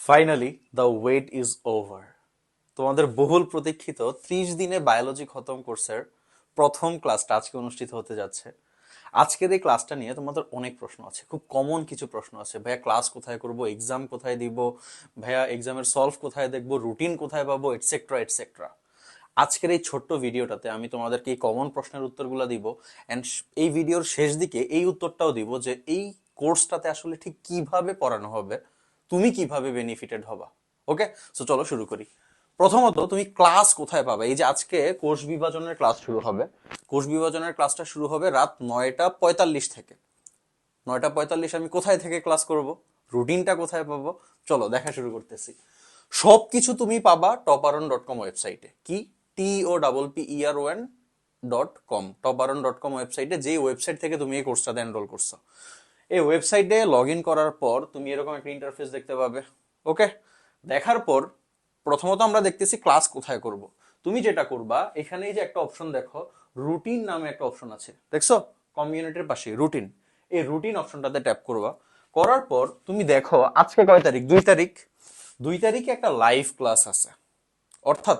Finally the wait is over. তোমাদের বহুল প্রতীক্ষিত 30 দিনে বায়োলজি খতম কোর্সের প্রথম ক্লাসটা আজকে অনুষ্ঠিত হতে যাচ্ছে। আজকের এই ক্লাসটা নিয়ে তোমাদের অনেক প্রশ্ন আছে, খুব কমন কিছু প্রশ্ন আছে। ভাইয়া ক্লাস কোথায় করব, এক্সাম কোথায় দিব, ভাইয়া এক্সামের সলভ কোথায় দেখবো, রুটিন কোথায় পাবো, এটসেট্রা এটসেট্রা। আজকের এই ছোট্ট ভিডিওটাতে আমি তোমাদেরকে এই কমন প্রশ্নের উত্তরগুলো দিব, অ্যান্ড এই ভিডিওর শেষ দিকে এই উত্তরটাও দিব যে এই কোর্সটাতে আসলে ঠিক কিভাবে পড়ানো হবে, তুমি কিভাবে বেনিফিটেড হবা। ওকে, সো চলো শুরু করি। প্রথমত, তুমি ক্লাস কোথায় পাবে? এই যে আজকে কোর্স বিভাজনের ক্লাস শুরু হবে, কোর্স বিভাজনের ক্লাসটা শুরু হবে রাত 9টা 45 থেকে। 9টা 45 আমি কোথায় থেকে ক্লাস করব, রুটিনটা কোথায় পাবো, চলো দেখা শুরু করতেছি। সবকিছু তুমি পাবা toparon.com ওয়েবসাইটে। কি? TOPPERON.com, toparon.com ওয়েবসাইটে, যে ওয়েবসাইট থেকে তুমি এই কোর্সটাতে এনরোল করছো। এই ওয়েবসাইটে লগ ইন করার পর তুমি এরকম একটা ইন্টারফেস দেখতে পাবে। ওকে, দেখার পর প্রথমত আমরা দেখতেছি ক্লাস কোথায় করব। তুমি যেটা করবা, এখানে এই যে একটা অপশন দেখো, রুটিন নামে একটা অপশন আছে, দেখছো কমিউনিটির পাশে রুটিন। এই রুটিন অপশনটাতে ট্যাপ করবা। করার পর তুমি দেখো আজকে কয় তারিখ, 2 তারিখ। 2 তারিখে একটা লাইভ ক্লাস আছে, অর্থাৎ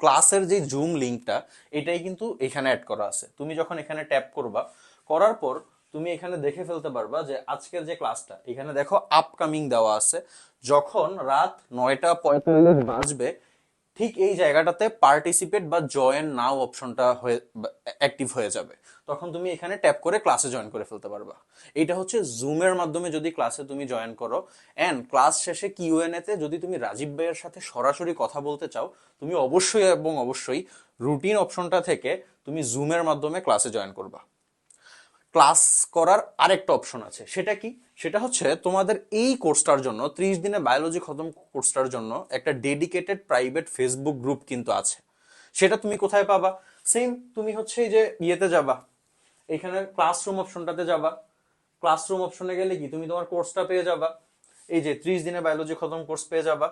ক্লাসের যে জুম লিঙ্কটা, এটাই কিন্তু এখানে অ্যাড করা আছে। তুমি যখন এখানে ট্যাপ করবা, করার পর তুমি এখানে দেখে ফেলতে পারবা যে আজকের যে ক্লাসটা, এখানে দেখো আপকামিং দেওয়া আছে। যখন রাত 9টা 45 বাজবে, ঠিক এই জায়গাটাতে পার্টিসিপেট বা জয়েন নাও অপশনটা হয়ে অ্যাক্টিভ হয়ে যাবে। তখন তুমি এখানে ট্যাপ করে ক্লাসে জয়েন করে ফেলতে পারবা। এটা হচ্ছে জুমের মাধ্যমে যদি ক্লাসে তুমি জয়েন করো, এন্ড ক্লাস শেষে কিউএনএ তে যদি তুমি রাজীব ভাইয়ের সাথে সরাসরি কথা বলতে চাও, তুমি অবশ্যই এবং অবশ্যই রুটিন অপশনটা থেকে তুমি জুমের মাধ্যমে ক্লাসে জয়েন করবা। ক্লাস করার আরেকটা অপশন আছে, সেটা কি? সেটা হচ্ছে তোমাদের এই কোর্সটার জন্য, 30 দিনে বায়োলজি খতম কোর্সটার জন্য একটা ডেডিকেটেড প্রাইভেট ফেসবুক গ্রুপ কিন্তু আছে। সেটা তুমি কোথায় পাবা? সেম, তুমি হচ্ছে এই যে ইয়েতে যাবা, এখানে ক্লাসরুম অপশনটাতে যাবা। ক্লাসরুম অপশনে গেলে কি তুমি তোমার কোর্সটা পেয়ে যাবা, এই যে 30 দিনে বায়োলজি খতম কোর্স পেয়ে যাবা।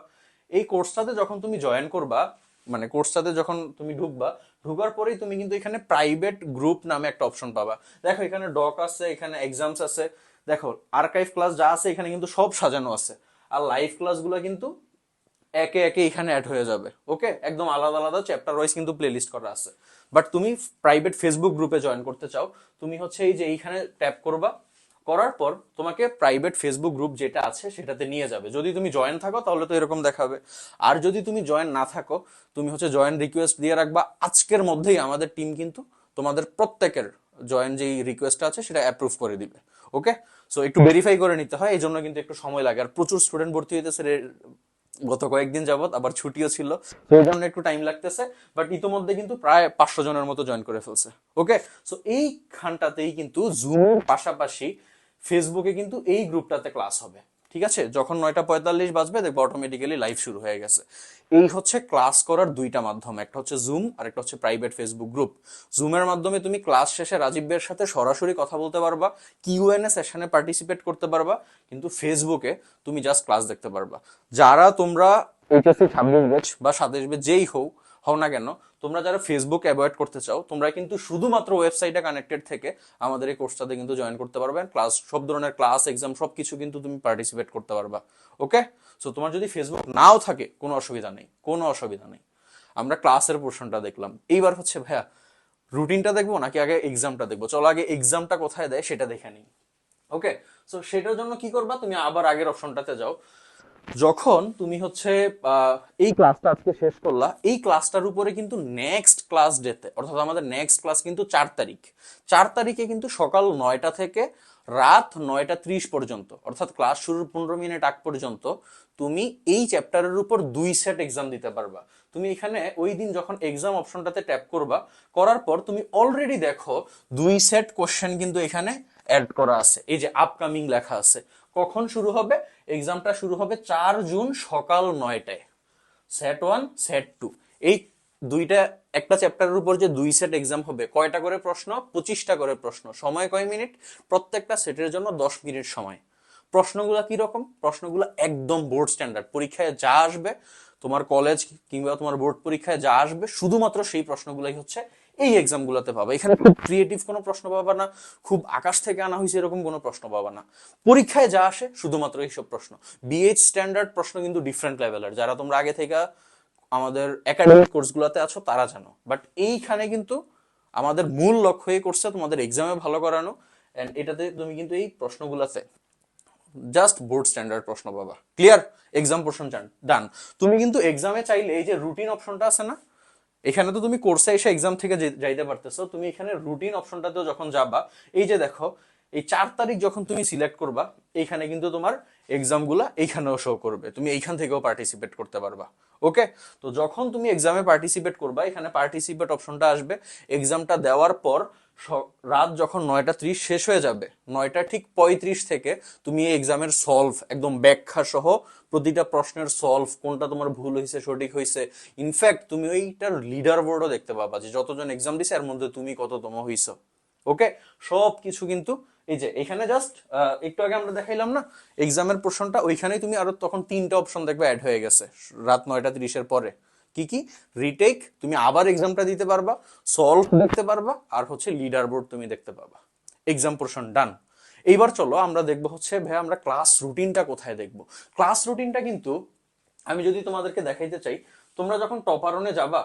এই কোর্সটাতে যখন তুমি জয়েন করবা, মানে কোর্সটাতে যখন তুমি ঢুকবা, ঢুকার পরেই তুমি কিন্তু এখানে প্রাইভেট গ্রুপ নামে একটা অপশন পাবা। দেখো এখানে ডক আছে, এখানে এক্সামস আছে, দেখো আর্কাইভ ক্লাস যা আছে এখানে কিন্তু সব সাজানো আছে। আর লাইভ ক্লাসগুলো কিন্তু একে একে এখানে অ্যাড হয়ে যাবে। ওকে, একদম আলাদা আলাদা চ্যাপ্টার ওয়াইজ কিন্তু প্লে লিস্ট করা আছে। বাট তুমি প্রাইভেট ফেসবুক গ্রুপে জয়েন করতে চাও, তুমি হচ্ছে এই যে এইখানে ট্যাপ করবা। করার পর তোমাকে প্রাইভেট ফেসবুক গ্রুপ যেটা আছে সেটাতে নিয়ে যাবে। যদি তুমি জয়েন থাকো তাহলে তো এরকম দেখাবে, আর যদি তুমি জয়েন না থাকো, তুমি হচ্ছে জয়েন রিকোয়েস্ট দিয়ে রাখবা। আজকের মধ্যেই আমাদের টিম কিন্তু তোমাদের প্রত্যেকের জয়েন যেই রিকোয়েস্ট আছে সেটা অ্যাপ্রুভ করে দিবে। ওকে, সো একটু ভেরিফাই করে নিতে হয়, এই জন্য কিন্তু একটু সময় লাগে। আর প্রচুর স্টুডেন্ট ভর্তি হইতেছে গত কয়েকদিন যাবত, আবার ছুটিও ছিল, তো এই জন্য একটু টাইম লাগতেছে। বাট ইতোমধ্যে কিন্তু প্রায় 500 জনের মতো জয়েন করে ফেলছে। ওকে, সো এইখানটাতেই কিন্তু জুমের পাশাপাশি ফেসবুকে কিন্তু এই গ্রুপটাতে ক্লাস হবে। ঠিক আছে, যখন 9টা 45 বাজবে দেখবো অটোমেটিক্যালি লাইভ শুরু হয়ে গেছে। এই হচ্ছে ক্লাস করার দুইটা মাধ্যম, একটা হচ্ছে জুম আর একটা হচ্ছে প্রাইভেট ফেসবুক গ্রুপ। জুমের মাধ্যমে তুমি ক্লাস শেষে রাজীব ভাইয়ের সাথে সরাসরি কথা বলতে পারবা, কিউএনএ সেশনে পার্টিসিপেট করতে পারবা, কিন্তু ফেসবুকে তুমি জাস্ট ক্লাস দেখতে পারবা। যারা তোমরা এইচএসসি 26 ব্যাচ বা 27 ব্যাচ যেই হও না কেন, তোমরা যারা ফেসবুক অ্যাভয়েড করতে চাও, তোমরা কিন্তু শুধুমাত্র ওয়েবসাইটে কানেক্টেড থেকে আমাদের এই কোর্সটাতে কিন্তু জয়েন করতে পারবে। ক্লাস, সব ধরনের ক্লাস, এক্সাম সবকিছু কিন্তু তুমি পার্টিসিপেট করতে পারবা। ওকে, সো তোমার যদি ফেসবুক নাও থাকে কোনো অসুবিধা নেই, কোনো অসুবিধা নেই। আমরা ক্লাসের পোর্শনটা দেখলাম, এইবার হচ্ছে ভাইয়া রুটিনটা দেখবো নাকি আগে এক্সামটা দেখবো? চলো আগে এক্সামটা কোথায় দেয় সেটা দেখে নিই। ওকে, সো সেটার জন্য কি করবা, তুমি আবার আগের অপশনটাতে যাও। যখন তুমি হচ্ছে এই ক্লাসটা আজকে শেষ করলা, এই ক্লাসটার উপরে কিন্তু নেক্সট ক্লাস ডেতে, অর্থাৎ আমাদের নেক্সট ক্লাস কিন্তু 4 তারিখ। 4 তারিখে কিন্তু সকাল 9টা থেকে রাত 9টা 30 পর্যন্ত, অর্থাৎ ক্লাস শুরুর 15 মিনিট আগ পর্যন্ত তুমি এই চ্যাপ্টারের উপর 2 সেট এক্সাম দিতে পারবা। তুমি এখানে ওই দিন যখন এক্সাম অপশনটাতে ট্যাপ করবা, করার পর তুমি অলরেডি দেখো 2 সেট কোশ্চেন কিন্তু এখানে অ্যাড করা আছে। এই যে আপকামিং লেখা আছে, কখন শুরু হবে এক্সামটা? শুরু হবে 4 জুন সকাল 9টায়। সেট 1 সেট 2, এই দুইটা, একটা চ্যাপ্টারের উপর যে 2 সেট এক্সাম হবে, কয়টা করে প্রশ্ন? 25টা করে প্রশ্ন। সময় কয় মিনিট? প্রত্যেকটা সেটের জন্য 10 মিনিট সময়। প্রশ্নগুলো কি রকম? প্রশ্নগুলো একদম বোর্ড স্ট্যান্ডার্ড, পরীক্ষায় যা আসবে, তোমার কলেজ কিংবা তোমার বোর্ড পরীক্ষায় যা আসবে শুধুমাত্র সেই প্রশ্নগুলাই হচ্ছে এই এক্সাম গুলাতে পাবা। এখানে খুব ক্রিয়েটিভ কোনো প্রশ্ন পাবা না, খুব আকাশ থেকে আনা হয়েছে এরকম কোনো প্রশ্ন পাবা না। পরীক্ষায় যা আসে শুধুমাত্র এইসব প্রশ্ন। বিএইচ স্ট্যান্ডার্ড প্রশ্ন কিন্তু ডিফারেন্ট লেভেলের, যারা তোমরা আগে থেকে আমাদের একাডেমিক কোর্সগুলোতে আছো তারা জানো। বাট এইখানে কিন্তু আমাদের মূল লক্ষ্য এই কোর্সে তোমাদের এক্সামে ভালো করানো, এন্ড এটাতে তুমি কিন্তু এই প্রশ্নগুলোতে জাস্ট বোর্ড স্ট্যান্ডার্ড প্রশ্ন পাবা। ক্লিয়ার? এক্সাম পোর্শন ডান। তুমি কিন্তু এক্সামে চাইলে এই যে রুটিন অপশনটা আছে না, এখানে তো তুমি কোর্সে এসে এক্সাম থেকে যাইতে পারতেছো, তুমি এখানে রুটিন অপশনটাতেও যখন যাবা, এই যে দেখো এই 4 তারিখ যখন তুমি সিলেক্ট করবা, এইখানে কিন্তু তোমার এক্সাম গুলা এইখানেও শো করবে, তুমি এইখান থেকেও পার্টিসিপেট করতে পারবা। ওকে, তো যখন তুমি এক্সামে পার্টিসিপেট করবা, এখানে পার্টিসিপেট অপশনটা আসবে। এক্সামটা দেওয়ার পর রাত যখন 9:30 শেষ হয়ে যাবে, 9টা ঠিক 35 থেকে তুমি এই এক্সামের সলভ একদম ব্যাখ্যা সহ প্রতিটা প্রশ্নের সলভ, কোনটা তোমার ভুল হয়েছে সঠিক হয়েছে, ইনফ্যাক্ট তুমি ওইটার লিডার বোর্ডও দেখতে পাবা যে যতজন এক্সাম দিছে এর মধ্যে তুমি কততম হইছো। ওকে, সব কিছু কিন্তু এই যে এখানে জাস্ট একটু আগে আমরা দেখাইলাম না এক্সামের পোর্শনটা, ওইখানেই তুমি আরো তখন 3টা অপশন দেখবে অ্যাড হয়ে গেছে রাত 9:30 পরে। কি কি? রিটেক, তুমি আবার এক্সামটা দিতে পারবা, সলভ দেখতে পারবা, আর হচ্ছে লিডার বোর্ড তুমি দেখতে পাবা। এক্সাম পোর্শন ডান। এইবার চলো আমরা দেখবো হচ্ছে ভাই আমরা ক্লাস রুটিনটা কোথায় দেখবো। ক্লাস রুটিনটা কিন্তু আমি যদি তোমাদেরকে দেখাইতে চাই, তোমরা যখন টপারনে যাবা,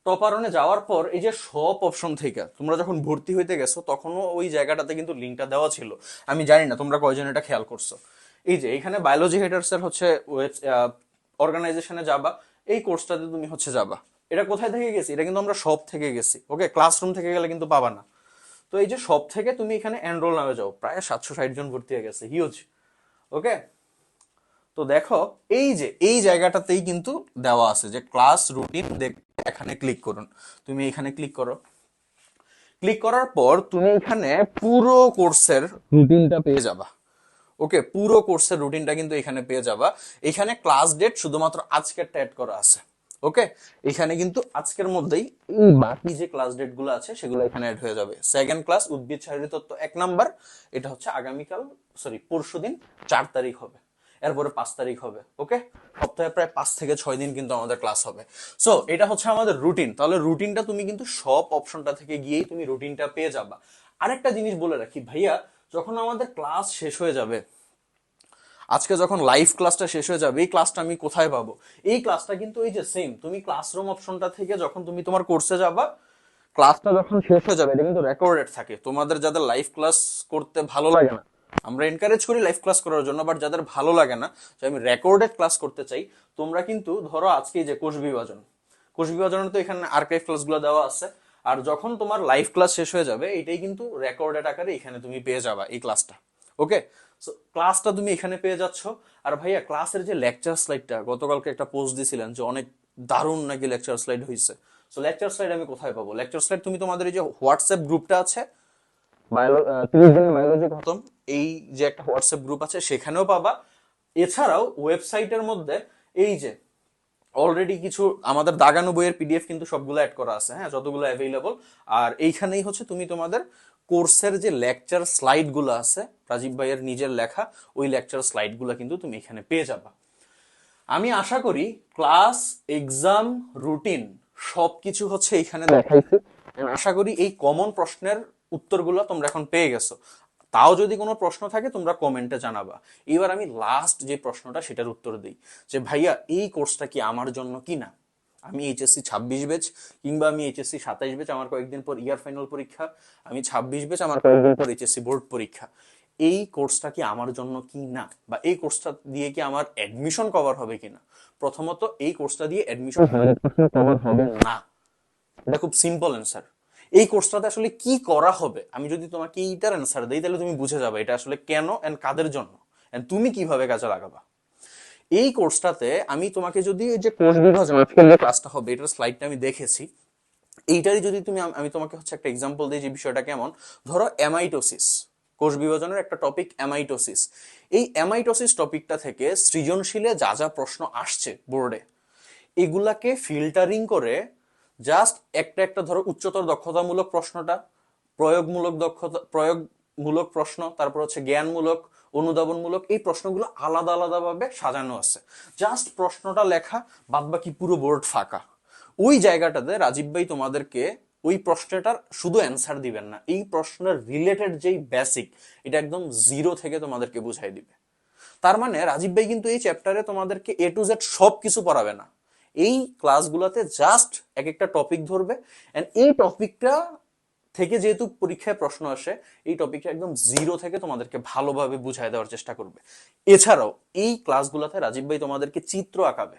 টপারনে যাওয়ার পর এই যে সব অপশন থেকে তোমরা যখন ভর্তি হইতে গেছো তখনও ওই জায়গাটাতে কিন্তু লিঙ্কটা দেওয়া ছিল। আমি জানি না তোমরা কয়জন এটা খেয়াল করছো। এই যে এখানে বায়োলজি হেডার্স এর হচ্ছে অর্গানাইজেশনে যাবা, এই কোর্সটাতে তুমি হচ্ছে যাবা। এটা কোথায় থেকে গেছি? এটা কিন্তু আমরা সব থেকে গেছি। ওকে, ক্লাসরুম থেকে গেলে কিন্তু পাবা না। তো এই যে সব থেকে তুমি এখানে এনরোল নামে যাও, প্রায় 760 জন ভর্তি হয়ে গেছে, হিউজ। ওকে, তো দেখো এই যে এই জায়গাটাতেই কিন্তু দেওয়া আছে যে ক্লাস রুটিন দেখতে, এখানে ক্লিক করুন। তুমি এখানে ক্লিক করো, ক্লিক করার পর তুমি এখানে পুরো কোর্সের রুটিনটা পেয়ে যাবা। ওকে, পুরো কোর্সের রুটিনটা কিন্তু এখানে পেয়ে যাবা। এখানে ক্লাস ডেট শুধুমাত্র আজকেরটা অ্যাড করা আছে। ওকে, এখানে কিন্তু আজকের মধ্যেই এই বাকি যে ক্লাস ডেট গুলো আছে সেগুলো এখানে অ্যাড হয়ে যাবে। সেকেন্ড ক্লাস উদ্ভিদ শারীরতত্ত্ব 1 নাম্বার, এটা হচ্ছে আগামীকাল পরশুদিন 4 তারিখ হবে, এরপরে 5 তারিখ হবে। ওকে, সপ্তাহে প্রায় 5 থেকে 6 দিন কিন্তু আমাদের ক্লাস হবে। সো এটা হচ্ছে আমাদের রুটিন। তাহলে রুটিনটা তুমি কিন্তু সব অপশনটা থেকে গিয়েই তুমি রুটিনটা পেয়ে যাবা। আরেকটা জিনিস বলে রাখি ভাইয়া, যখন আমাদের ক্লাস শেষ হয়ে যাবে, আজকে যখন লাইভ ক্লাসটা শেষ হয়ে যাবে, এই ক্লাসটা আমি কোথায় পাবো? এই ক্লাসটা কিন্তু এই যে সেম, তুমি ক্লাসরুম অপশনটা থেকে যখন তুমি তোমার কোর্সে যাবা, ক্লাসটা যখন শেষ হয়ে যাবে, এটা কিন্তু রেকর্ডেড থাকে। তোমাদের যাদের লাইভ ক্লাস করতে ভালো লাগে না, আমরা এনকারেজ করি লাইভ ক্লাস করার জন্য, বাট যাদের ভালো লাগে না যে আমি রেকর্ডেড ক্লাস করতে চাই, তোমরা কিন্তু ধরো আজকে যে কোষ বিভাজন, কোষ বিভাজনের তো এখানে আর্কাইভ ক্লাসগুলো দেওয়া আছে, আর যখন তোমার লাইভ ক্লাস শেষ হয়ে যাবে, এটাই কিন্তু রেকর্ডেড আকারে এখানে তুমি পেয়ে যাবা এই ক্লাসটা। ওকে, সো ক্লাসটা তুমি এখানে পেয়ে যাচ্ছ। আর ভাইয়া ক্লাসের যে লেকচার স্লাইডটা, গতকালকে একটা পোস্ট দিছিলেন যে অনেক দারুণ নাকি লেকচার স্লাইড হয়েছে। সো লেকচার স্লাইড আমি কোথায় পাবো? লেকচার স্লাইড তুমি তোমাদের এই যে হোয়াটসঅ্যাপ গ্রুপটা আছে, 30 দিনের বায়োলজি খতম, এই যে একটা হোয়াটসঅ্যাপ গ্রুপ আছে সেখানেও পাবা। এছাড়াও ওয়েবসাইটের মধ্যে এই যে অলরেডি কিছু আমাদের দাগানো বইয়ের পিডিএফ কিন্তু সবগুলো অ্যাড করা আছে, হ্যাঁ, যতগুলো অ্যাভেলেবল। আর এইখানেই হচ্ছে তুমি তোমাদের কোর্সের যে লেকচার স্লাইড গুলো আছে, রাজীব ভাইয়ের নিজের লেখা, ওই লেকচার স্লাইড গুলো কিন্তু তুমি এখানে পেয়ে যাবা। আমি আশা করি ক্লাস, এক্সাম, রুটিন সবকিছু হচ্ছে এইখানে দেখাইছি। আশা করি এই কমন প্রশ্নের উত্তরগুলো তোমরা এখন পেয়ে গেছো। তাও যদি কোনো প্রশ্ন থাকে তোমরা কমেন্টে জানাবা। এবার আমি লাস্ট যে প্রশ্নটা সেটার উত্তর দিই যে ভাইয়া এই কোর্সটা কি আমার জন্য কি না? আমি এইচএসসি 26 ব্যাচ, কিংবা আমি এইচএসসি 27 ব্যাচ, আমার কয়েকদিন পর ইয়ার ফাইনাল পরীক্ষা, আমি 26 ব্যাচ, আমার কয়েকদিন পর এইচএসসি বোর্ড পরীক্ষা। এই কোর্সটা কি আমার জন্য কি না, বা এই কোর্সটা দিয়ে কি আমার অ্যাডমিশন কভার হবে কিনা? প্রথমত এই কোর্সটা দিয়ে অ্যাডমিশন 100% কভার হবে না। এটা খুব সিম্পল অ্যান্সার। এই কোর্সটাতে আসলে কি করা হবে, আমি যদি তোমাকে এইটার অ্যান্সার দিই, তাহলে তুমি বুঝে যাবে এটা আসলে কেন এন্ড কাদের জন্য, এন্ড তুমি কিভাবে কাজে লাগাবা। এই কোর্সটাতে আমি তোমাকে যদি এই যে কোর্স বিভাজন আজকের যে ক্লাসটা হবে, এটার স্লাইডটা আমি দেখেছি, এইটারই যদি তুমি আমি তোমাকে হচ্ছে একটা এক্সাম্পল দিই যে বিষয়টা কেমন। ধরো অ্যামাইটোসিস, কোষ বিভাজনের একটা টপিক অ্যামাইটোসিস। এই অ্যামাইটোসিস টপিকটা থেকে সৃজনশীলে যা যা প্রশ্ন আসছে বোর্ডে, এগুলাকে ফিল্টারিং করে জাস্ট একটা একটা ধরো উচ্চতর দক্ষতামূলক প্রশ্নটা, প্রয়োগমূলক প্রশ্ন, তারপর হচ্ছে জ্ঞানমূলক, অনুধাবনমূলক, এই প্রশ্নগুলো আলাদা আলাদা ভাবে সাজানো আছে। জাস্ট প্রশ্নটা লেখা, বাদ বাকি পুরো বোর্ড ফাঁকা। ওই জায়গাটাতে রাজীব ভাই তোমাদেরকে ওই প্রশ্নটার শুধু অ্যান্সার দিবেন না, এই প্রশ্নের রিলেটেড যেই বেসিক, এটা একদম জিরো থেকে তোমাদেরকে বুঝাই দিবে। তার মানে রাজীব ভাই কিন্তু এই চ্যাপ্টারে তোমাদেরকে এ টু জেড সব কিছু পড়াবে না, এই ক্লাসগুলোতে জাস্ট এক একটা টপিক ধরবে, এন্ড এই টপিকটা থেকে যেহেতু পরীক্ষায় প্রশ্ন আসে, এই টপিকটা একদম জিরো থেকে তোমাদেরকে ভালোভাবে বুঝাই দেওয়ার চেষ্টা করবে। এছাড়াও এই ক্লাসগুলোতে রাজীব ভাই তোমাদেরকে চিত্র আঁকাবে।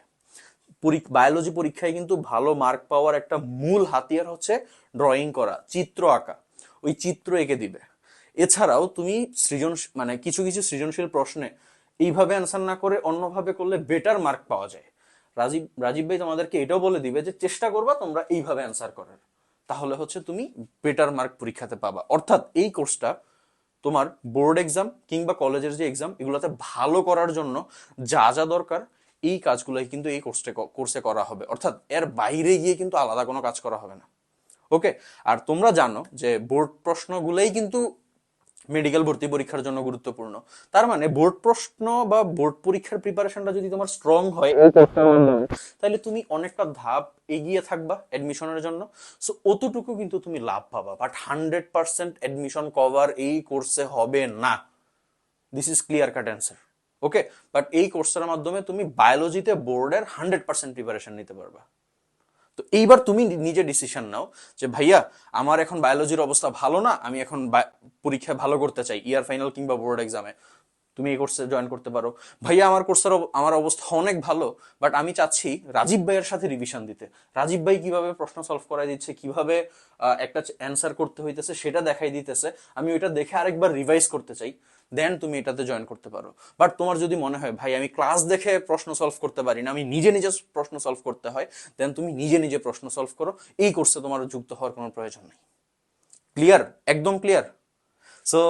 বায়োলজি পরীক্ষায় কিন্তু ভালো মার্ক পাওয়ার একটা মূল হাতিয়ার হচ্ছে ড্রয়িং করা, চিত্র আঁকা, ওই চিত্র এঁকে দিবে। এছাড়াও তুমি মানে কিছু কিছু সৃজনশীল প্রশ্নে এইভাবে অ্যান্সার না করে অন্যভাবে করলে বেটার মার্ক পাওয়া যায়। রাজীব ভাই তোমাদেরকে এটাও বলে দিবে যে চেষ্টা করবা তোমরা এইভাবে অ্যান্সার করার, তাহলে হচ্ছে তুমি বেটার মার্ক পরীক্ষাতে পাবা। অর্থাৎ এই কোর্সটা তোমার বোর্ড এক্সাম কিংবা কলেজের যে এক্সাম, এগুলোতে ভালো করার জন্য যা যা দরকার এই কাজগুলোই কিন্তু এই কোর্সে করা হবে। অর্থাৎ এর বাইরে গিয়ে কিন্তু আলাদা কোনো কাজ করা হবে না। ওকে, আর তোমরা জানো যে বোর্ড প্রশ্নগুলোই কিন্তু মেডিকেল ভর্তি পরীক্ষার জন্য গুরুত্বপূর্ণ। তার মানে বোর্ড প্রশ্ন বা বোর্ড পরীক্ষার প্রিপারেশনটা যদি তোমার স্ট্রং হয় তাহলে তুমি অনেকটা ধাপ এগিয়ে থাকবা অ্যাডমিশনের জন্য। সো অতটুকু কিন্তু তুমি লাভ পাবা, বাট 100% অ্যাডমিশন কভার এই কোর্সে হবে না। This is clear cut answer. Okay, but এই কোর্সের মাধ্যমে তুমি বায়োলজিতে বোর্ডের 100% প্রিপারেশন নিতে পারবা। তো এইবার তুমি নিজে ডিসিশন নাও যে ভাইয়া আমার এখন বায়োলজির অবস্থা ভালো না, আমি এখন পরীক্ষায় ভালো করতে চাই, ইয়ার ফাইনাল কিংবা বোর্ড এক্সামে, তুমি এই কোর্সে জয়েন করতে পারো। ভাইয়া আমার অবস্থা অনেক ভালো, বাট আমি চাচ্ছি রাজীব ভাইয়ের সাথে রিভিশন দিতে, রাজীব ভাই কিভাবে প্রশ্ন সলভ করাই দিচ্ছে, কিভাবে একটা অ্যান্সার করতে হইতেছে সেটা দেখাই দিতেছে, আমি ওইটা দেখে আরেকবার রিভাইজ করতে চাই, দেন তুমি এটাতে জয়েন করতে পারো। বাট তোমার যদি মনে হয় ভাই আমি ক্লাস দেখে প্রশ্ন সলভ করতে পারি না, আমি নিজে নিজে প্রশ্ন সলভ করতে হয়, দেন তুমি নিজে নিজে প্রশ্ন সলভ করো, এই কোর্সে তোমার যুক্ত হওয়ার কোনো প্রয়োজন নেই। ক্লিয়ার? একদম ক্লিয়ার। সো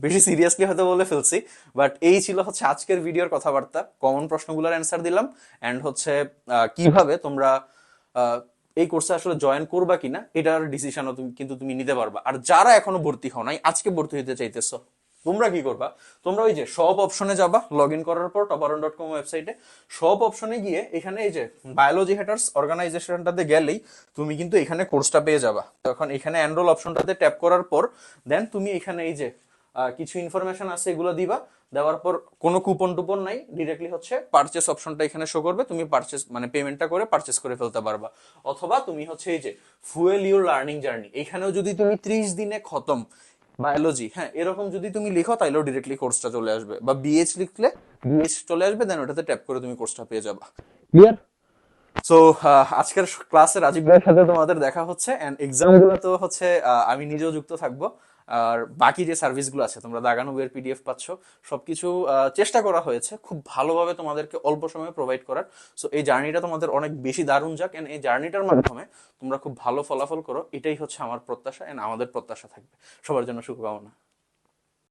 বেশি সিরিয়াসলি হয়তো বলে ফেলছি, বাট এই ছিল হচ্ছে আজকের ভিডিওর কথাবার্তা। কমন প্রশ্নগুলোর অ্যান্সার দিলাম, অ্যান্ড হচ্ছে কিভাবে তোমরা এই কোর্সে আসলে জয়েন করবা কিনা এটার ডিসিশনও কিন্তু তুমি নিতে পারবা। আর যারা এখনো ভর্তি হও নাই, আজকে ভর্তি হতে চাইতেছো, তোমরা কি করবা, তোমরা ওই যে সব অপশনে যাবা, লগ ইন করার পর toparon.com ওয়েবসাইটে সব অপশনে গিয়ে এখানে এই যে বায়োলজি হেটার্স অর্গানাইজেশনটাতে গেলেই তুমি কিন্তু এখানে কোর্সটা পেয়ে যাবা। তখন এখানে এনরোল অপশনটাতে ট্যাপ করার পর দেন তুমি এখানে এই যে কিছু ইনফরমেশন আছে এগুলো দিবা, দেওয়ার পর কোনো কুপন টুপন নাই, ডিরেক্টলি হচ্ছে পারচেস অপশনটা এখানে শো করবে, তুমি পারচেস মানে পেমেন্টটা করে পারচেস করে ফেলতে পারবা। অথবা তুমি হচ্ছে এই যে ফুয়েল ইউর লার্নিং জার্নি, এখানেও যদি তুমি 30 দিনে খতম বায়োলজি, হ্যাঁ এরকম যদি তুমি লিখো তাহলেও ডিরেক্টলি কোর্সটা চলে আসবে, বা বিএইচ লিখলে বিএইচ চলে আসবে, দেন ওটাতে ট্যাপ করে তুমি কোর্সটা পেয়ে যাবা। ক্লিয়ার? সো আজকের ক্লাসে রাজীব ভাইয়ের সাথে তোমাদের দেখা হচ্ছে, এন্ড এক্সাম গুলো তো হচ্ছে আমি নিজেও যুক্ত থাকবো। আর বাকি যে সার্ভিসগুলো আছে, তোমরা দাগানুবের পিডিএফ পাচ্ছ, সবকিছু চেষ্টা করা হয়েছে খুব ভালোভাবে তোমাদেরকে অল্প সময়ে প্রোভাইড করার। সো এই জার্নিটা তোমাদের অনেক বেশি দারুণ যাক, এন্ড এই জার্নিটার মাধ্যমে তোমরা খুব ভালো ফলাফল করো, এটাই হচ্ছে আমার প্রত্যাশা, এন্ড আমাদের প্রত্যাশা থাকবে। সবার জন্য শুভকামনা।